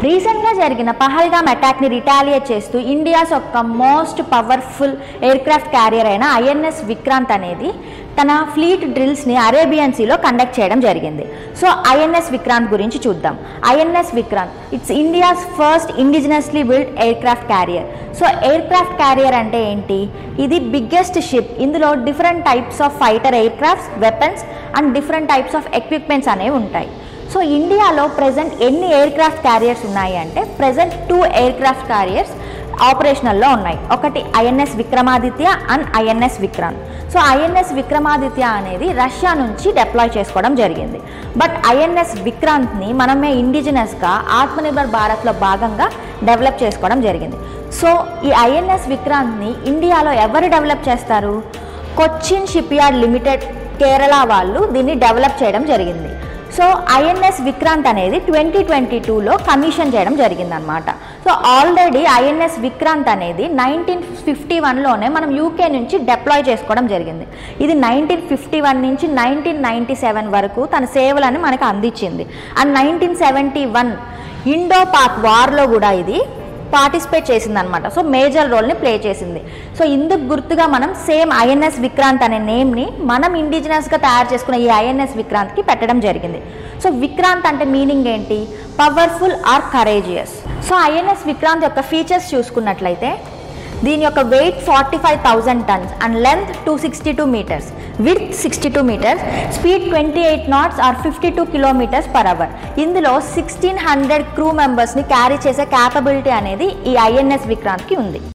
రీసెంట్గా జరిగిన పహల్గామ్ అటాక్ని రిటాలియేట్ చేస్తూ ఇండియాస్ ఒక మోస్ట్ పవర్ఫుల్ ఎయిర్క్రాఫ్ట్ క్యారియర్ అయిన ఐఎన్ఎస్ విక్రాంత్ అనేది తన ఫ్లీట్ డ్రిల్స్ని అరేబియన్ సీలో కండక్ట్ చేయడం జరిగింది. సో ఐఎన్ఎస్ విక్రాంత్ గురించి చూద్దాం. INS Vikrant it's India's first indigenously build aircraft carrier. So aircraft carrier అంటే ఏంటి? ఇది బిగ్గెస్ట్ షిప్. ఇందులో different types of fighter aircrafts, weapons and different types of equipments అనేవి ఉంటాయి. సో ఇండియాలో ప్రెజెంట్ ఎన్ని ఎయిర్క్రాఫ్ట్ క్యారియర్స్ ఉన్నాయి అంటే ప్రెజెంట్ 2 ఎయిర్క్రాఫ్ట్ క్యారియర్స్ ఆపరేషనల్లో ఉన్నాయి. ఒకటి INS Vikramaditya and INS Vikrant. So INS Vikramaditya అనేది రష్యా నుంచి డిప్లాయ్ చేసుకోవడం జరిగింది. బట్ ఐఎన్ఎస్ విక్రాంత్ని మనమే ఇండిజినస్గా ఆత్మనిర్భర్ భారత్లో భాగంగా డెవలప్ చేసుకోవడం జరిగింది. సో ఈ ఐఎన్ఎస్ విక్రాంత్ని ఇండియాలో ఎవరు డెవలప్ చేస్తారు? Cochin ship yard limited Kerala వాళ్ళు దీన్ని డెవలప్ చేయడం జరిగింది. సో ఐఎన్ఎస్ విక్రాంత్ అనేది 2022లో కమిషన్ చేయడం జరిగిందనమాట. సో ఆల్రెడీ ఐఎన్ఎస్ విక్రాంత్ అనేది 1951లోనే మనం యూకే నుంచి డిప్లాయ్ చేసుకోవడం జరిగింది. ఇది 1951 నుంచి 1997 వరకు తన సేవలను మనకు అందించింది. అండ్ 1971 ఇండో పాక్ వార్లో కూడా ఇది పార్టిసిపేట్ చేసిందనమాట. సో మేజర్ రోల్ని ప్లే చేసింది. సో ఇందుకు గుర్తుగా మనం సేమ్ ఐఎన్ఎస్ విక్రాంత్ అనే నేమ్ని మనం ఇండిజినస్గా తయారు చేసుకున్న ఈ ఐఎన్ఎస్ విక్రాంత్కి పెట్టడం జరిగింది. సో విక్రాంత్ అంటే మీనింగ్ ఏంటి? Powerful or courageous. So INS Vikrant యొక్క ఫీచర్స్ చూసుకున్నట్లయితే దీని యొక్క weight 45,000 tons and length 262 meters, width 62 meters, speed 28 knots or 52 km/h. ఇందులో 1600 క్రూ మెంబర్స్ని క్యారీ చేసే క్యాపబిలిటీ అనేది ఈ ఐఎన్ఎస్ విక్రాంత్కి ఉంది.